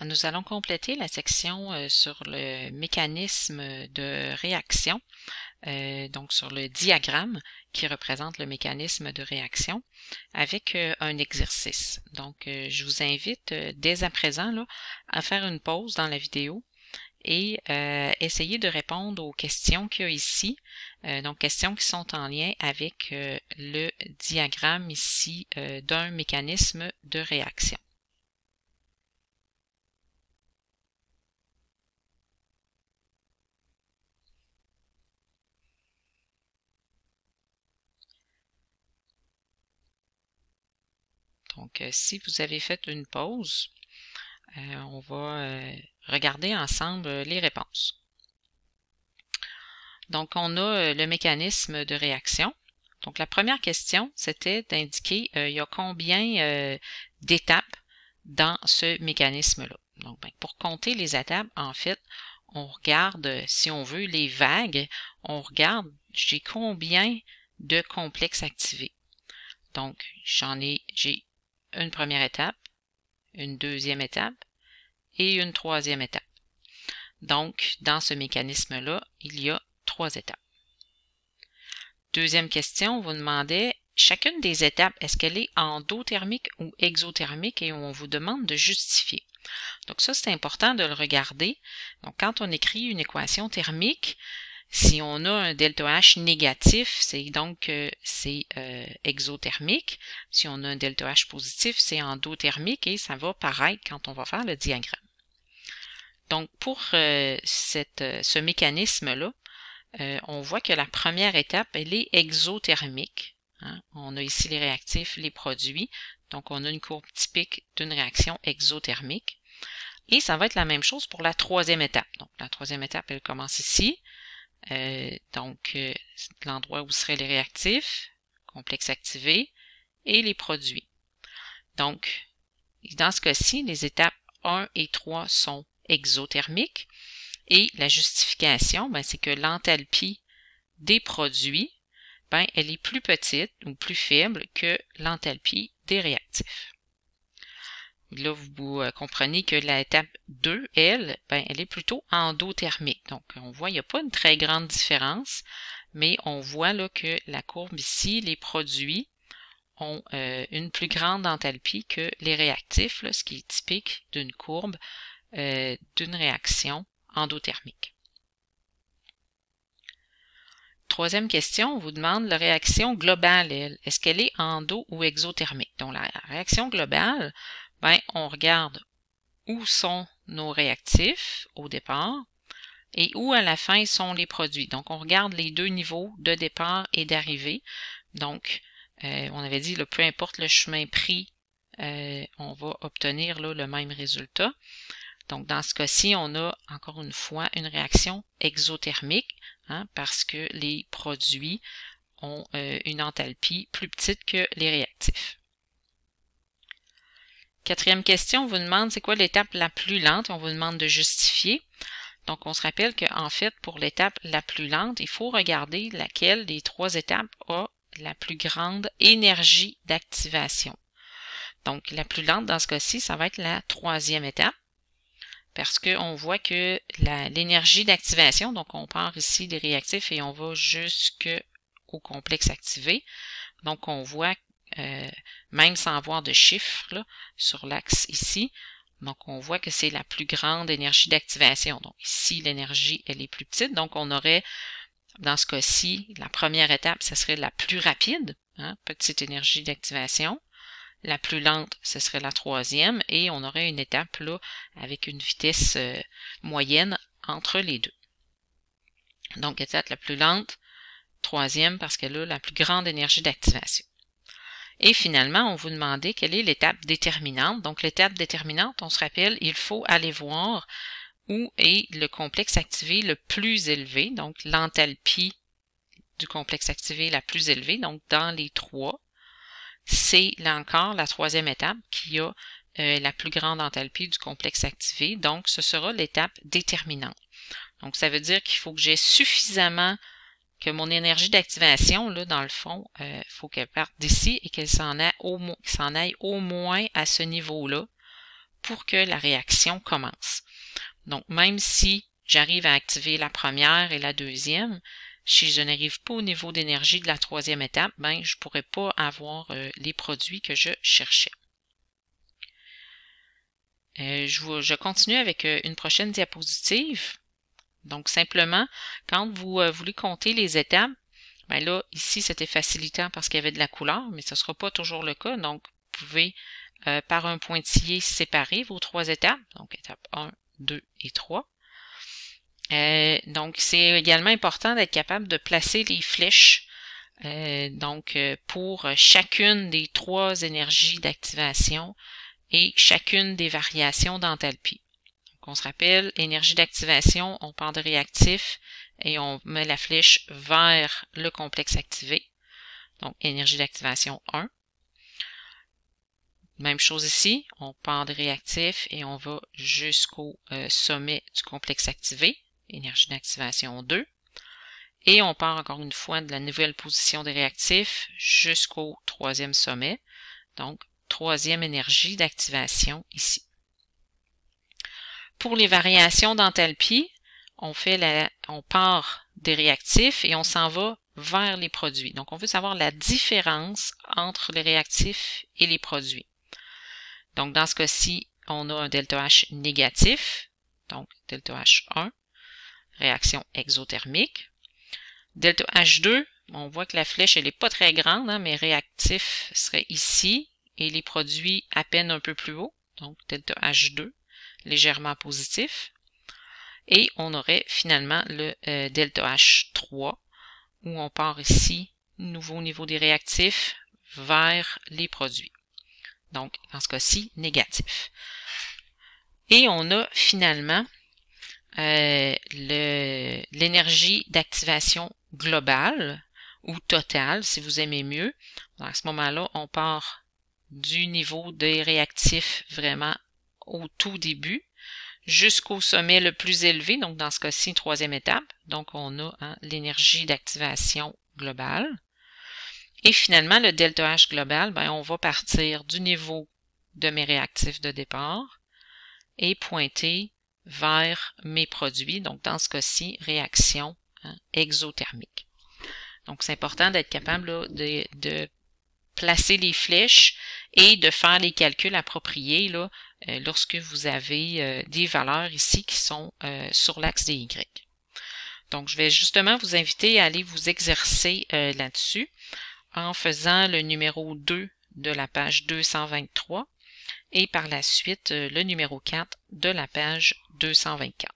Nous allons compléter la section sur le mécanisme de réaction, donc sur le diagramme qui représente le mécanisme de réaction, avec un exercice. Donc, je vous invite dès à présent là, à faire une pause dans la vidéo et essayer de répondre aux questions qu'il y a ici, donc questions qui sont en lien avec le diagramme ici d'un mécanisme de réaction. Donc, si vous avez fait une pause, on va regarder ensemble les réponses. Donc, on a le mécanisme de réaction. Donc, la première question, c'était d'indiquer il y a combien d'étapes dans ce mécanisme-là. Donc, pour compter les étapes, en fait, on regarde, si on veut, les vagues, on regarde j'ai combien de complexes activés. Donc, j'ai une première étape, une deuxième étape et une troisième étape. Donc, dans ce mécanisme-là, il y a 3 étapes. Deuxième question, on vous demandait chacune des étapes, est-ce qu'elle est endothermique ou exothermique et on vous demande de justifier. Donc ça, c'est important de le regarder. Donc, quand on écrit une équation thermique, si on a un ΔH négatif, c'est donc c'est exothermique. Si on a un ΔH positif, c'est endothermique et ça va paraître quand on va faire le diagramme. Donc pour ce mécanisme-là, on voit que la première étape, elle est exothermique. Hein? On a ici les réactifs, les produits. Donc on a une courbe typique d'une réaction exothermique. Et ça va être la même chose pour la troisième étape. Donc la troisième étape, elle commence ici. L'endroit où seraient les réactifs, complexes activés, et les produits. Donc, dans ce cas-ci, les étapes 1 et 3 sont exothermiques, et la justification, c'est que l'enthalpie des produits, elle est plus petite ou plus faible que l'enthalpie des réactifs. Là, vous comprenez que l'étape 2, elle est plutôt endothermique. Donc, on voit, il n'y a pas une très grande différence, mais on voit là que la courbe ici, les produits ont une plus grande enthalpie que les réactifs, là, ce qui est typique d'une courbe d'une réaction endothermique. Troisième question, on vous demande la réaction globale, elle. Est-ce qu'elle est endo ou exothermique? Donc, la réaction globale, on regarde où sont nos réactifs au départ et où à la fin sont les produits. Donc, on regarde les deux niveaux de départ et d'arrivée. Donc, on avait dit, là, peu importe le chemin pris, on va obtenir là, le même résultat. Donc, dans ce cas-ci, on a encore une fois une réaction exothermique, hein, parce que les produits ont une enthalpie plus petite que les réactifs. Quatrième question, on vous demande c'est quoi l'étape la plus lente, on vous demande de justifier. Donc, on se rappelle qu'en fait, pour l'étape la plus lente, il faut regarder laquelle des 3 étapes a la plus grande énergie d'activation. Donc, la plus lente dans ce cas-ci, ça va être la troisième étape, parce qu'on voit que l'énergie d'activation, donc on part ici des réactifs et on va jusqu'au complexe activé. Donc, on voit même sans avoir de chiffres là, sur l'axe ici, donc on voit que c'est la plus grande énergie d'activation. Donc ici, l'énergie, elle est plus petite. Donc on aurait, dans ce cas-ci, la première étape, ce serait la plus rapide, hein, petite énergie d'activation. La plus lente, ce serait la troisième, et on aurait une étape là avec une vitesse moyenne entre les deux. Donc étape la plus lente, troisième, parce qu'elle a la plus grande énergie d'activation. Et finalement, on vous demandait quelle est l'étape déterminante. Donc, l'étape déterminante, on se rappelle, il faut aller voir où est le complexe activé le plus élevé. Donc, l'enthalpie du complexe activé la plus élevée. Donc, dans les 3, c'est là encore la troisième étape qui a la plus grande enthalpie du complexe activé. Donc, ce sera l'étape déterminante. Donc, ça veut dire qu'il faut que j'ai suffisamment que mon énergie d'activation, là, dans le fond, faut qu'elle parte d'ici et qu'elle s'en aille au moins à ce niveau-là pour que la réaction commence. Donc, même si j'arrive à activer la première et la deuxième, si je n'arrive pas au niveau d'énergie de la troisième étape, ben, je ne pourrais pas avoir les produits que je cherchais. Je continue avec une prochaine diapositive. Donc, simplement, quand vous voulez compter les étapes, ben là, ici, c'était facilitant parce qu'il y avait de la couleur, mais ce ne sera pas toujours le cas. Donc, vous pouvez, par un pointillé, séparer vos 3 étapes. Donc, étape 1, 2 et 3. Donc, c'est également important d'être capable de placer les flèches pour chacune des 3 énergies d'activation et chacune des variations d'enthalpie. Donc, on se rappelle, énergie d'activation, on part de réactif et on met la flèche vers le complexe activé. Donc, énergie d'activation 1. Même chose ici, on part de réactif et on va jusqu'au sommet du complexe activé, énergie d'activation 2. Et on part encore une fois de la nouvelle position des réactifs jusqu'au 3e sommet, donc 3e énergie d'activation ici. Pour les variations d'enthalpie, on part des réactifs et on s'en va vers les produits. Donc, on veut savoir la différence entre les réactifs et les produits. Donc, dans ce cas-ci, on a un ΔH négatif, donc ΔH1, réaction exothermique. ΔH2, on voit que la flèche, elle n'est pas très grande, hein, mais réactif serait ici et les produits à peine un peu plus haut, donc ΔH2, légèrement positif. Et on aurait finalement le ΔH3, où on part ici, nouveau niveau des réactifs, vers les produits. Donc, dans ce cas-ci, négatif. Et on a finalement l'énergie d'activation globale ou totale, si vous aimez mieux. À ce moment-là, on part du niveau des réactifs vraiment au tout début jusqu'au sommet le plus élevé, donc dans ce cas-ci, 3e étape. Donc, on a l'énergie d'activation globale. Et finalement, le ΔH global, ben, on va partir du niveau de mes réactifs de départ et pointer vers mes produits, donc dans ce cas-ci, réaction exothermique. Donc, c'est important d'être capable là, de placer les flèches et de faire les calculs appropriés là, lorsque vous avez des valeurs ici qui sont sur l'axe des Y. Donc, je vais justement vous inviter à aller vous exercer là-dessus en faisant le numéro 2 de la page 223 et par la suite le numéro 4 de la page 224.